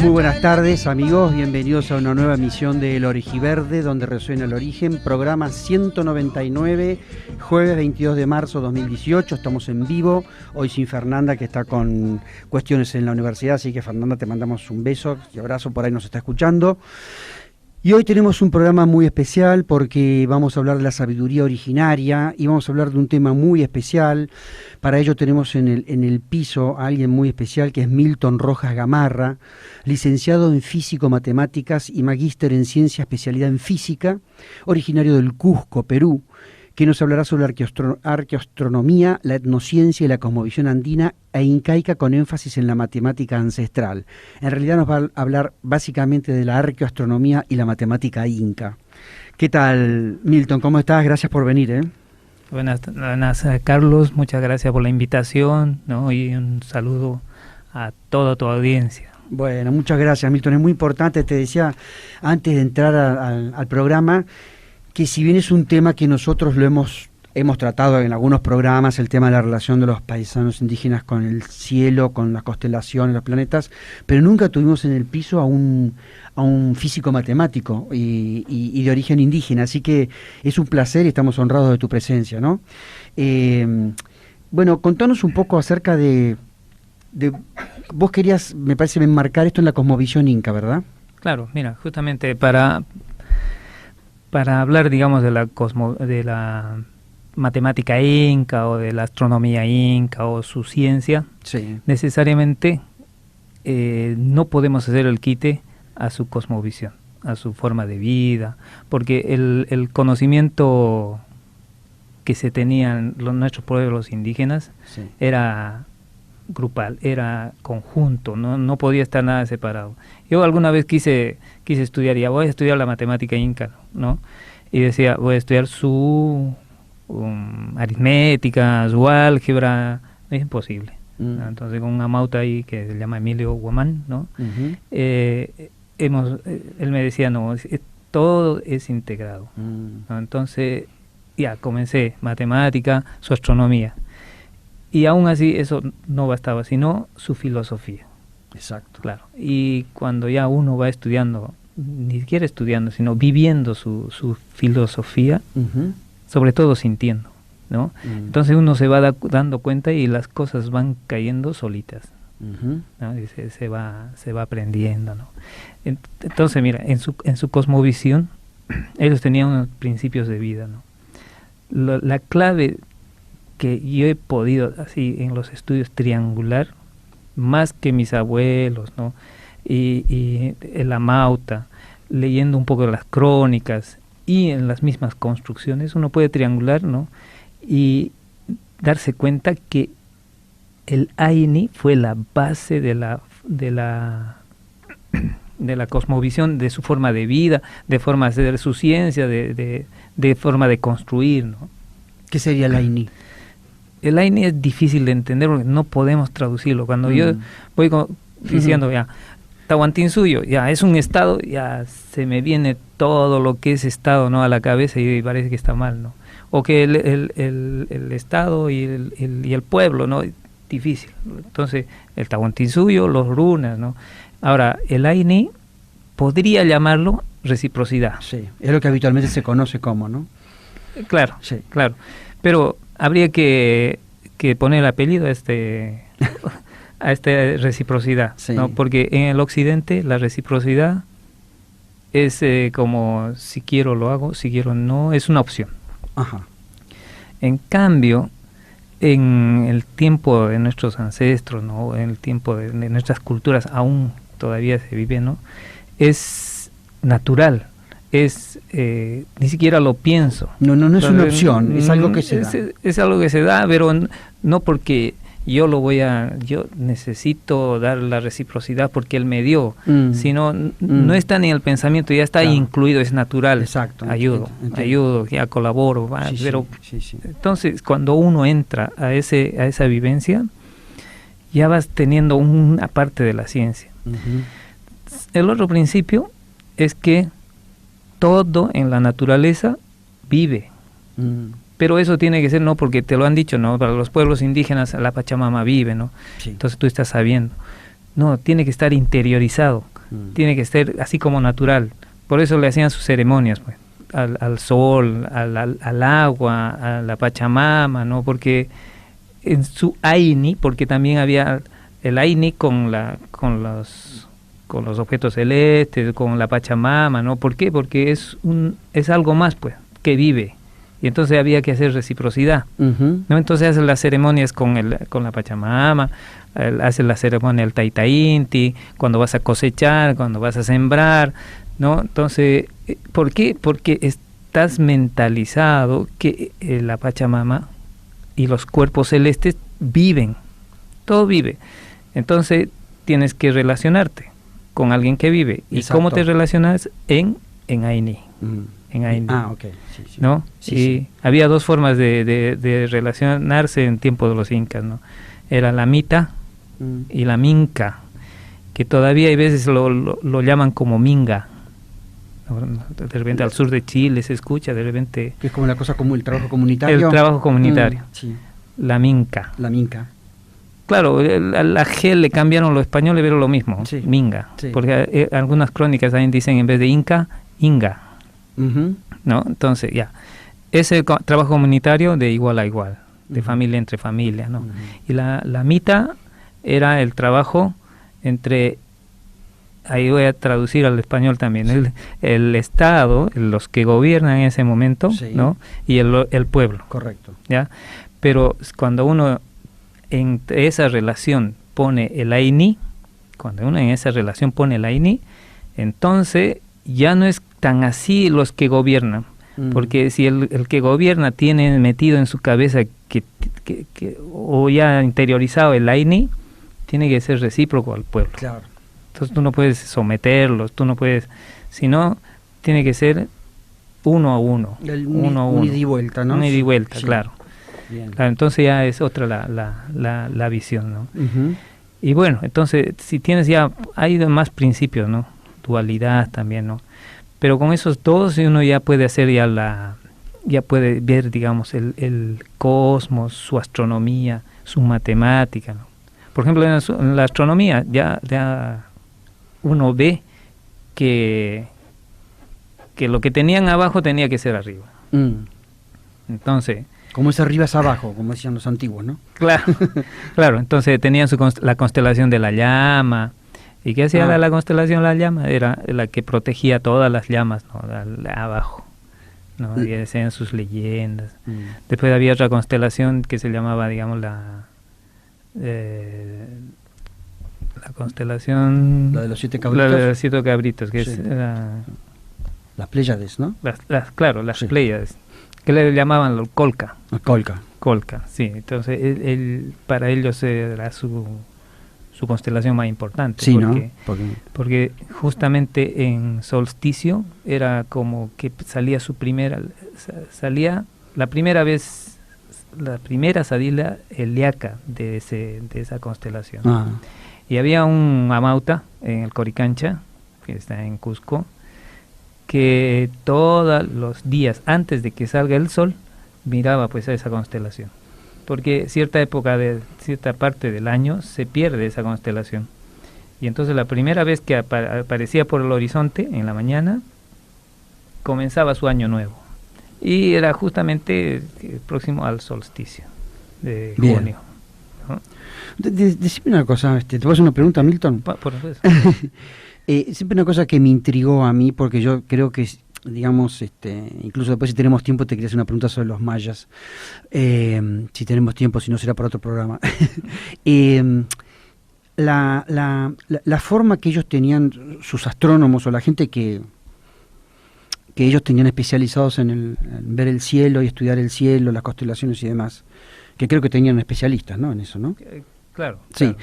Muy buenas tardes, amigos, bienvenidos a una nueva emisión de El Origiverde, donde resuena el origen, programa 199, jueves 22 de marzo 2018, estamos en vivo, hoy sin Fernanda, que está con cuestiones en la universidad, así que Fernanda, te mandamos un beso y abrazo, por ahí nos está escuchando. Y hoy tenemos un programa muy especial porque vamos a hablar de la sabiduría originaria y vamos a hablar de un tema muy especial. Para ello tenemos en el piso a alguien muy especial que es Milton Rojas Gamarra, licenciado en Físico, Matemáticas y magíster en Ciencia, especialidad en Física, originario del Cusco, Perú, que nos hablará sobre arqueoastronomía, la etnociencia y la cosmovisión andina e incaica con énfasis en la matemática ancestral. En realidad nos va a hablar básicamente de la arqueoastronomía y la matemática inca. ¿Qué tal, Milton? ¿Cómo estás? Gracias por venir. Buenas, Carlos. Muchas gracias por la invitación, ¿no? Y un saludo a toda tu audiencia. Bueno, muchas gracias, Milton. Es muy importante, te decía antes de entrar al programa, que si bien es un tema que nosotros lo hemos tratado en algunos programas, el tema de la relación de los paisanos indígenas con el cielo, con las constelaciones, los planetas, pero nunca tuvimos en el piso a un físico matemático y de origen indígena, así que es un placer y estamos honrados de tu presencia, ¿no? Bueno, contanos un poco acerca de vos querías, me parece, enmarcar esto en la cosmovisión inca, ¿verdad? Claro, mira, justamente para hablar, digamos, de la matemática inca o de la astronomía inca o su ciencia, sí, necesariamente no podemos hacer el quite a su cosmovisión, a su forma de vida, porque el conocimiento que se tenían nuestros pueblos indígenas, sí, era grupal, era conjunto, no podía estar nada separado. Yo alguna vez quise estudiar, ya voy a estudiar la matemática inca, ¿no? Y decía, voy a estudiar su aritmética, su álgebra, es imposible. ¿No? Entonces con un amauta ahí que se llama Emilio Guamán, ¿no? Él me decía, no, todo es integrado. ¿No? Entonces ya comencé matemática, su astronomía. Y aún así eso no bastaba, sino su filosofía. Exacto. Claro. Y cuando ya uno va estudiando, ni siquiera estudiando, sino viviendo su filosofía, sobre todo sintiendo, ¿no? Entonces uno se va dando cuenta y las cosas van cayendo solitas, ¿no? Y se va aprendiendo, ¿no? Entonces, mira, en su cosmovisión, ellos tenían unos principios de vida, ¿no? La clave que yo he podido, así en los estudios, triangular, más que mis abuelos, ¿no? Y el amauta, leyendo un poco de las crónicas y en las mismas construcciones, uno puede triangular, ¿no? Y darse cuenta que el Aini fue la base de la cosmovisión, de su forma de vida, de forma de hacer su ciencia, de forma de construir, ¿no? ¿Qué sería el Aini? El Aini es difícil de entender porque no podemos traducirlo. Cuando yo voy diciendo, ya, Tahuantinsuyo, ya es un estado, ya se me viene todo lo que es estado, ¿no?, a la cabeza y parece que está mal, ¿no? O que el estado y el pueblo, ¿no? Difícil. Entonces, el Tahuantinsuyo, los runas, ¿no? Ahora, el Aini podría llamarlo reciprocidad. Sí, es lo que habitualmente se conoce como, ¿no? Claro, sí, claro. Pero habría que poner apellido a esta reciprocidad, sí, ¿no? Porque en el occidente la reciprocidad es como si quiero lo hago, si quiero no, es una opción. Ajá. En cambio, en el tiempo de nuestros ancestros, ¿no?, en el tiempo de nuestras culturas aún todavía se vive, ¿no?, es natural. Ni siquiera lo pienso. No es una opción, es algo que se da. Es algo que se da, pero no porque yo necesito dar la reciprocidad porque él me dio, sino no está ni en el pensamiento, ya está, claro, incluido, es natural. Exacto. Ayudo, ya colaboro, sí, pero sí. Entonces cuando uno entra a esa vivencia, ya vas teniendo una parte de la ciencia. El otro principio es que todo en la naturaleza vive. Pero eso tiene que ser, no porque te lo han dicho, ¿no? Para los pueblos indígenas la Pachamama vive, ¿no? Sí. Entonces tú estás sabiendo. No, tiene que estar interiorizado. tiene que ser así como natural. Por eso le hacían sus ceremonias, pues, al sol, al agua, a la Pachamama, ¿no? Porque en su Aini, porque también había el Aini con los objetos celestes, con la Pachamama, ¿no? ¿Por qué? Porque es algo más, pues, que vive. Y entonces había que hacer reciprocidad, ¿no? Entonces hacen las ceremonias con la Pachamama, hacen la ceremonia del Taita Inti, cuando vas a cosechar, cuando vas a sembrar, ¿no? Entonces, ¿por qué? Porque estás mentalizado que la Pachamama y los cuerpos celestes viven, todo vive. Entonces tienes que relacionarte con alguien que vive. ¿Y Exacto. cómo te relacionas? En Aini. En Aini. Okay. Sí. ¿No? Sí, y sí. había dos formas de relacionarse en tiempo de los incas, ¿no? Era la mita y la minca, que todavía hay veces lo llaman como minga. De repente al sur de Chile se escucha, de repente... Que es como la cosa como el trabajo comunitario. El trabajo comunitario. Sí. La minca. La minca. Claro, a la G le cambiaron los españoles, pero lo mismo, Sí. minga. Sí. Porque algunas crónicas también dicen en vez de inca, inga. ¿No? Entonces, ya. Ese trabajo comunitario de igual a igual, de familia entre familia, ¿no? Y la mita era el trabajo entre... Ahí voy a traducir al español también, el Estado, los que gobiernan en ese momento, sí. ¿no? Y el pueblo. Correcto. ¿Ya? Pero cuando uno en esa relación pone el Aini, entonces ya no es tan así los que gobiernan, porque si el que gobierna tiene metido en su cabeza que o ya interiorizado el Aini, tiene que ser recíproco al pueblo. Claro. Entonces tú no puedes someterlos, sino tiene que ser uno a uno. Un ida y vuelta, ¿no? Un ida y vuelta, sí. claro. Bien. Claro. Entonces ya es otra la visión, ¿no? Y bueno, entonces si tienes hay más principios, ¿no? Dualidad también, ¿no? Pero con esos dos uno ya puede hacer ya puede ver, digamos, el cosmos, su astronomía, su matemática, ¿no? Por ejemplo, en la astronomía ya uno ve que lo que tenían abajo tenía que ser arriba. Entonces... Como es arriba es abajo, como decían los antiguos, ¿no? Claro, entonces tenían la constelación de la llama. ¿Y qué hacía la constelación de la llama? Era la que protegía todas las llamas, ¿no? Abajo, ¿no? Y decían sus leyendas. Después había otra constelación que se llamaba, digamos, la constelación... La de los 7 cabritos. La de los 7 cabritos, que sí. Las Pléyades, ¿no? Las sí. Pléyades, que le llamaban el Colca. Colca, sí. Entonces, para ellos era su constelación más importante. Sí, porque justamente en solsticio era como que salía la primera salida heliaca de esa constelación. Y había un amauta en el Coricancha, que está en Cusco, que todos los días antes de que salga el sol miraba pues a esa constelación, porque cierta parte del año se pierde esa constelación, y entonces la primera vez que aparecía por el horizonte en la mañana comenzaba su año nuevo, y era justamente próximo al solsticio de junio, ¿no? Decime una cosa, ¿te voy a hacer una pregunta, Milton? Por eso. Siempre una cosa que me intrigó a mí, porque yo creo que, digamos, incluso después si tenemos tiempo te quería hacer una pregunta sobre los mayas, si tenemos tiempo, si no será para otro programa. La forma que ellos tenían, sus astrónomos o la gente que ellos tenían especializados en ver el cielo y estudiar el cielo, las constelaciones y demás, que creo que tenían especialistas, ¿no? En eso, ¿no? Claro. Sí.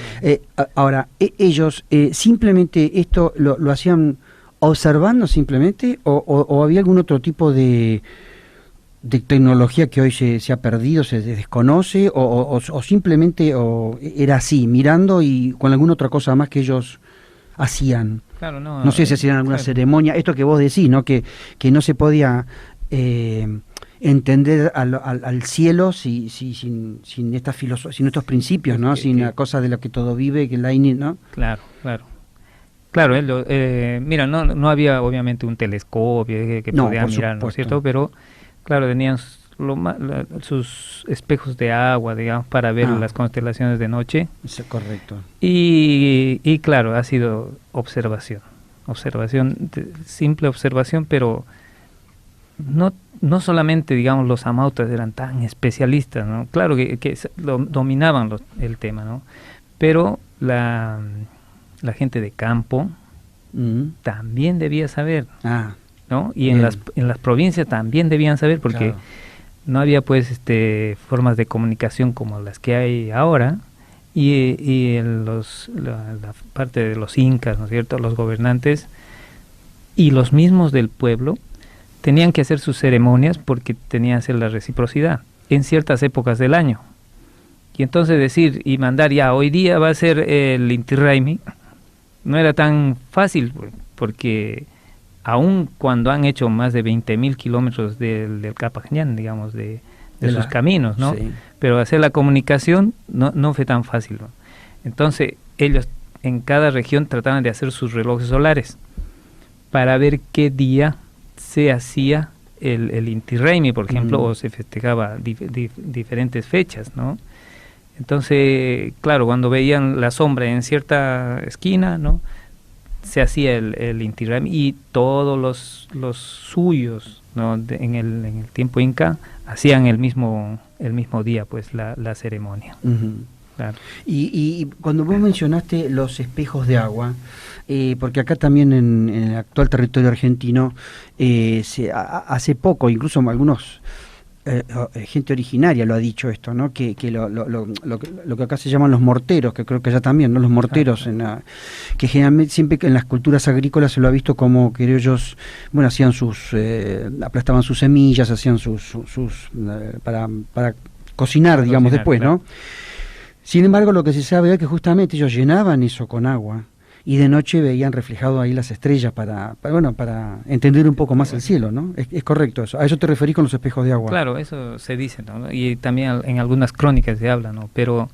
Ahora, ellos simplemente esto lo hacían observando simplemente, o había algún otro tipo de tecnología que hoy se ha perdido, se desconoce, o simplemente era así, mirando y con alguna otra cosa más que ellos hacían. Claro, no sé si hacían alguna ceremonia, esto que vos decís, ¿no? Que no se podía entender al cielo sin esta filosofía, sin estos principios, ¿no? Sin la cosa de lo que todo vive, que el Aini, ¿no? Claro. Claro, mira, no había obviamente un telescopio que podía mirar, ¿no es cierto? Pero, claro, tenían sus espejos de agua, digamos, para ver las constelaciones de noche. Eso es correcto. Y claro, ha sido simple observación, pero no solamente, digamos, los amautas eran tan especialistas, ¿no? Claro que dominaban el tema, ¿no? Pero la gente de campo también debía saber, ¿no? Y en las provincias también debían saber, porque no había pues formas de comunicación como las que hay ahora, y la parte de los incas, ¿no es cierto?, los gobernantes y los mismos del pueblo tenían que hacer sus ceremonias porque tenían que hacer la reciprocidad en ciertas épocas del año. Y entonces decir y mandar hoy día va a ser el Inti Raymi, no era tan fácil, porque aun cuando han hecho más de 20.000 kilómetros del Capajñán, digamos, de sus caminos, ¿no? Sí. Pero hacer la comunicación no fue tan fácil, ¿no? Entonces ellos en cada región trataban de hacer sus relojes solares para ver qué día se hacía el Inti Raymi, por ejemplo, o se festejaba diferentes fechas, ¿no? Entonces, claro, cuando veían la sombra en cierta esquina, ¿no?, se hacía el Inti Raymi, y todos los suyos, ¿no?, en el tiempo inca hacían el mismo día, pues, la ceremonia. Claro. Y cuando vos mencionaste los espejos de agua, porque acá también en el actual territorio argentino, hace poco, incluso algunos gente originaria lo ha dicho esto, ¿no? Que lo que acá se llaman los morteros, que creo que allá también, ¿no? Los morteros, que generalmente siempre en las culturas agrícolas se lo ha visto como que ellos, bueno, hacían aplastaban sus semillas, hacían para cocinar, digamos, después, claro, ¿no? Sin embargo, lo que se sabe es que justamente ellos llenaban eso con agua, y de noche veían reflejado ahí las estrellas para entender un poco más el cielo, ¿no? Es correcto eso. A eso te referís con los espejos de agua. Claro, eso se dice, ¿no? Y también en algunas crónicas se habla, ¿no? Pero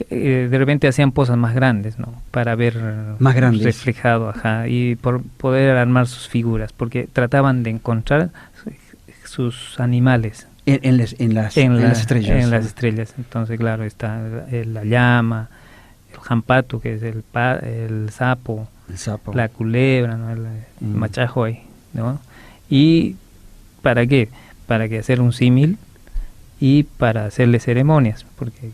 de repente hacían pozas más grandes, ¿no? Para ver más grandes, reflejado, y por poder armar sus figuras, porque trataban de encontrar sus animales en las estrellas. En las estrellas. Entonces, claro, está la llama, el jampato, que es el sapo, la culebra, ¿no?, el machajoy, ¿no? ¿Y para qué? Para que hacer un símil y para hacerle ceremonias, porque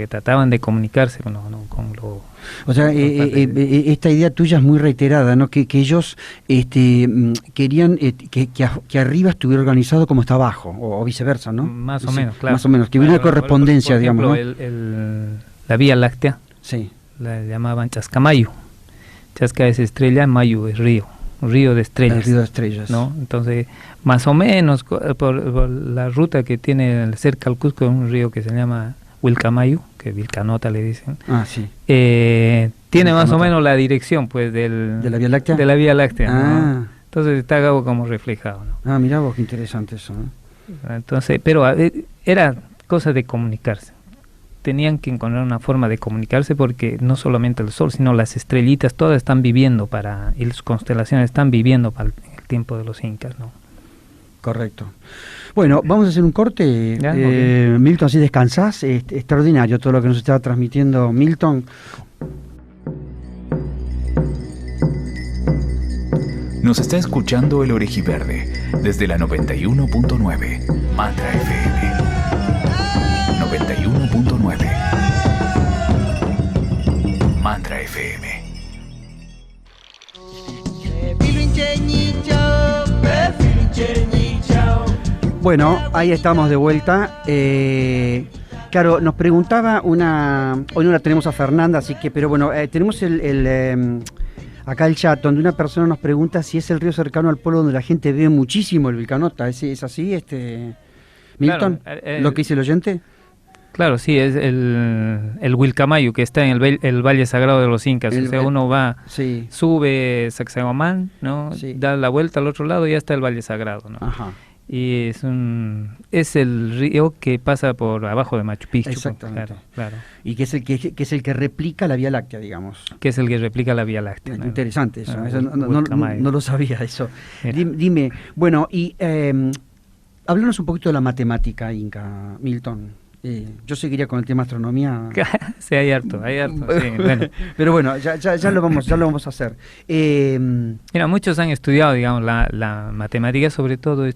trataban de comunicarse con lo... O sea, esta idea tuya es muy reiterada, ¿no? Que ellos querían que arriba estuviera organizado como está abajo, o viceversa, ¿no? Más o menos, claro. Más o menos, que hubiera una correspondencia, por ejemplo, digamos, ¿no? La Vía Láctea, sí, la llamaban Chascamayo. Chasca es estrella, Mayo es río de estrellas. El río de estrellas, ¿no? Entonces, más o menos, por la ruta que tiene cerca al Cusco, un río que se llama Vilcamayo, que Vilcanota le dicen. Sí. Tiene Vilcanota, más o menos la dirección, pues, ¿de la Vía Láctea? De la Vía Láctea, ¿no? Entonces está algo como reflejado, ¿no? Mirá vos, qué interesante eso, ¿no? Entonces, pero era cosa de comunicarse. Tenían que encontrar una forma de comunicarse, porque no solamente el sol, sino las estrellitas, todas están viviendo y las constelaciones están viviendo para el tiempo de los incas, ¿no? Correcto. Bueno, vamos a hacer un corte. Okay. Milton, así descansás. Extraordinario todo lo que nos estaba transmitiendo Milton. Nos está escuchando el Orejiverde desde la 91.9 Mantra FM. 91.9 Mantra FM. Bueno, ahí estamos de vuelta. Claro, nos preguntaba hoy no la tenemos a Fernanda, así que, pero bueno, tenemos acá el chat, donde una persona nos pregunta si es el río cercano al pueblo donde la gente ve muchísimo el Vilcanota. ¿Es así, Milton? Claro, lo que dice el oyente. Claro, sí, es el Vilcamayo, que está en el Valle Sagrado de los Incas. O sea, uno va, sí, sube Sacsayhuamán, ¿no? Sí. Da la vuelta al otro lado y ya está el Valle Sagrado, ¿no? Ajá. Y es el río que pasa por abajo de Machu Picchu. Exactamente. Claro. Y que es el que replica la Vía Láctea, digamos. Que es el que replica la Vía Láctea. ¿no? Interesante eso. Eso no lo sabía eso. Dime, bueno, y háblanos un poquito de la matemática inca, Milton. Yo seguiría con el tema astronomía. Sí, hay harto, sí, bueno. Pero bueno, ya lo vamos a hacer. Mira, muchos han estudiado, digamos, la matemática, sobre todo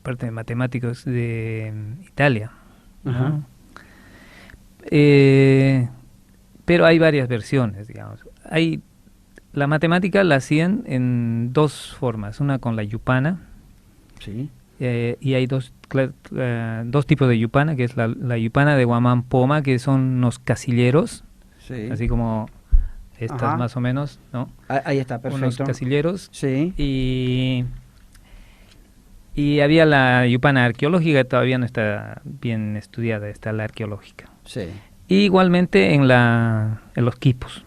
parte de matemáticos de Italia. Ajá. Pero hay varias versiones, digamos. La matemática la hacían en dos formas, una con la yupana. Sí. Y hay dos tipos de yupana, que es la yupana de Guamán Poma, que son unos casilleros, Sí. así como estas. Ajá. Más o menos, ¿no? Ahí está, perfecto. Unos casilleros. Sí. Y había la yupana arqueológica, que todavía no está bien estudiada, está la arqueológica. Sí. Y igualmente en los quipus.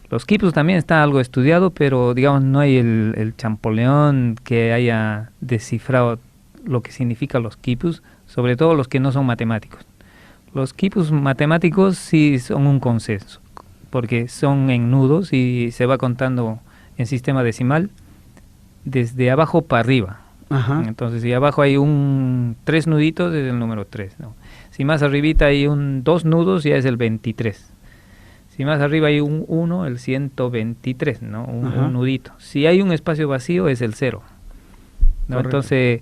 Los quipus también está algo estudiado, pero digamos no hay el champoleón que haya descifrado lo que significa los quipus, sobre todo los que no son matemáticos. Los quipus matemáticos sí son un consenso, porque son en nudos y se va contando en sistema decimal desde abajo para arriba. Ajá. Entonces, si abajo hay 3 nuditos, es el número 3, ¿no? Si más arribita hay 2 nudos, ya es el 23. Si más arriba hay un 1, el 123, ¿no? Un nudito. Si hay un espacio vacío, es el 0, ¿no? Entonces,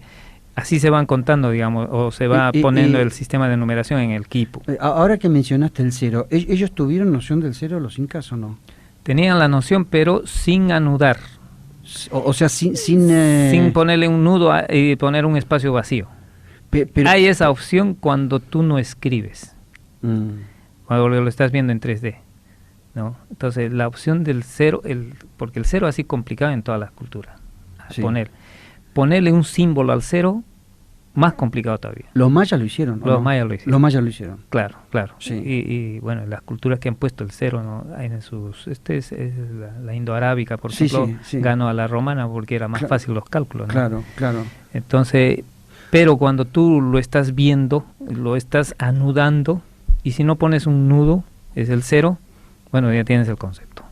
así se van contando, digamos, o se va poniendo el sistema de numeración en el quipu. Ahora que mencionaste el 0, ¿ellos tuvieron noción del 0, los incas, o no? Tenían la noción, pero sin anudar. O sea, sin ponerle un nudo y poner un espacio vacío. Pero hay esa opción cuando tú no escribes, cuando lo estás viendo en 3D, ¿no? Entonces la opción del 0, porque el 0 así complicado en todas las culturas, sí. Ponerle un símbolo al 0, más complicado todavía. Los mayas lo hicieron. Los mayas lo hicieron. Claro. Sí. Y bueno, las culturas que han puesto el 0, ¿no? En sus, es la indoarábica, por ejemplo, ganó a la romana porque era más fácil los cálculos, ¿no? Claro. Entonces, pero cuando tú lo estás viendo, lo estás anudando, y si no pones un nudo, es el 0, bueno, ya tienes el concepto.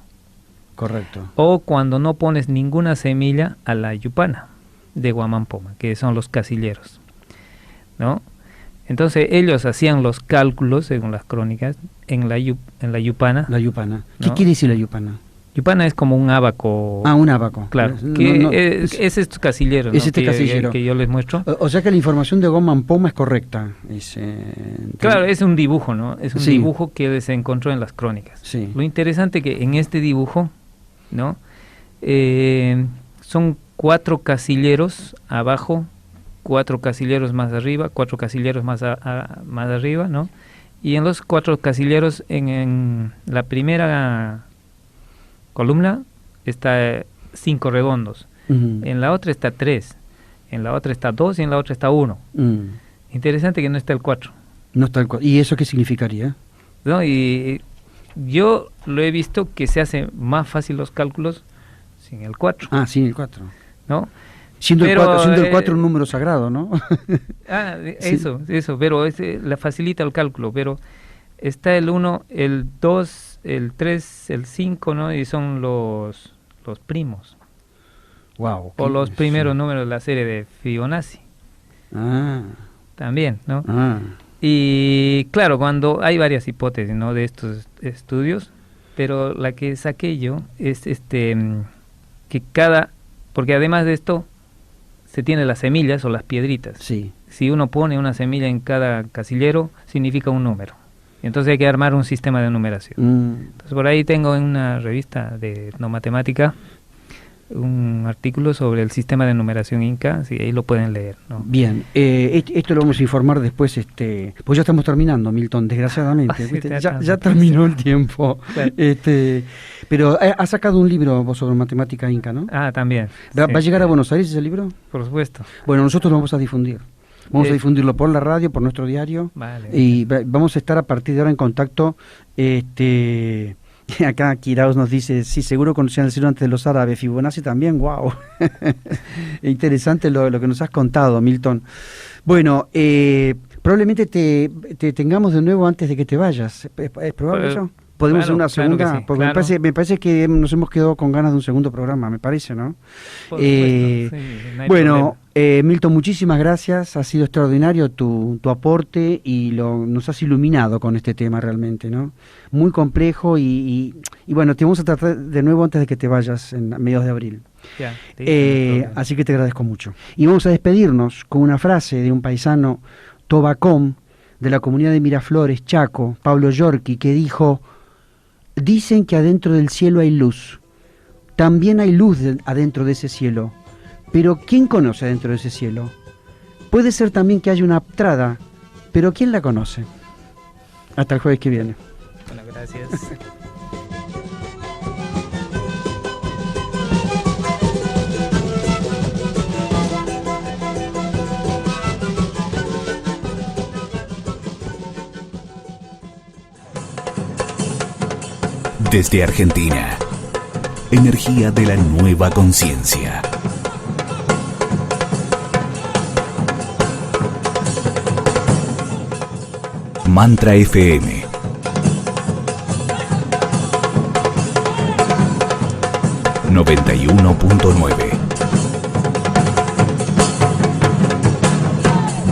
Correcto. O cuando no pones ninguna semilla a la yupana de Guamán Poma, que son los casilleros, ¿no? Entonces ellos hacían los cálculos, según las crónicas, en la yupana. La yupana. ¿No? ¿Qué quiere decir la yupana? Yupana es como un ábaco. Ah, un ábaco. Claro, es estos casilleros, es, ¿no? casillero que yo les muestro. O sea que la información de Guamán Poma es correcta. Claro, es un dibujo, ¿no? Es un dibujo que se encontró en las crónicas. Sí. Lo interesante que en este dibujo, ¿no? Son 4 casilleros abajo, 4 casilleros más arriba, 4 casilleros más arriba, ¿no? Y en los 4 casilleros, en la primera columna está 5 redondos, en la otra está 3, en la otra está 2 y en la otra está 1. Interesante que no está el 4. No está el 4. ¿Y eso qué significaría? ¿No? Y yo lo he visto que se hace más fácil los cálculos sin el 4. Ah, sin el 4. ¿No? Siendo el 4 un número sagrado, ¿no? Eso, pero le facilita el cálculo, pero está el 1, el 2, el 3, el 5, ¿no? Y son los primos. Wow. O los primeros números de la serie de Fibonacci. También, ¿no? Y claro, cuando hay varias hipótesis, ¿no? De estos estudios, pero la que saqué yo es que porque además de esto se tiene las semillas o las piedritas. Sí. Si uno pone una semilla en cada casillero, significa un número. Entonces hay que armar un sistema de numeración. Entonces por ahí tengo en una revista de etnomatemática un artículo sobre el sistema de numeración inca, si ahí lo pueden leer, ¿no? Bien, esto lo vamos a informar después, pues ya estamos terminando, Milton, desgraciadamente, ya terminó el tiempo. Claro. Pero has sacado un libro vos sobre matemática inca, ¿no? También. ¿Va a llegar a Buenos Aires ese libro? Por supuesto. Bueno, nosotros lo vamos a difundir. Vamos a difundirlo por la radio, por nuestro diario. Vale. Y vamos a estar a partir de ahora en contacto Acá Kiraus nos dice, sí, seguro conocían el cielo antes de los árabes, Fibonacci también, wow. Interesante lo que nos has contado, Milton. Bueno, probablemente te tengamos de nuevo antes de que te vayas. ¿Es probable eso? ¿Podemos hacer una segunda? Claro que sí, porque claro. me parece que nos hemos quedado con ganas de un segundo programa, me parece, ¿no? Por supuesto, sí, no hay Bueno, problema. Milton, muchísimas gracias. Ha sido extraordinario tu aporte y nos has iluminado con este tema realmente, ¿no? Muy complejo y bueno, te vamos a tratar de nuevo antes de que te vayas en mediados de abril. Ya, sí, no hay problema. Así que te agradezco mucho. Y vamos a despedirnos con una frase de un paisano tobacón de la comunidad de Miraflores, Chaco, Pablo Yorqui, que dijo: dicen que adentro del cielo hay luz. También hay luz adentro de ese cielo. Pero ¿quién conoce adentro de ese cielo? Puede ser también que haya una aptrada, pero ¿quién la conoce? Hasta el jueves que viene. Bueno, gracias. Desde Argentina, energía de la nueva conciencia. Mantra FM. ...91.9...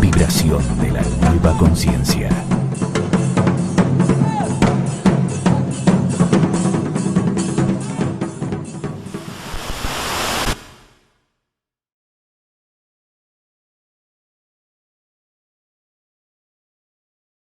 Vibración de la nueva conciencia.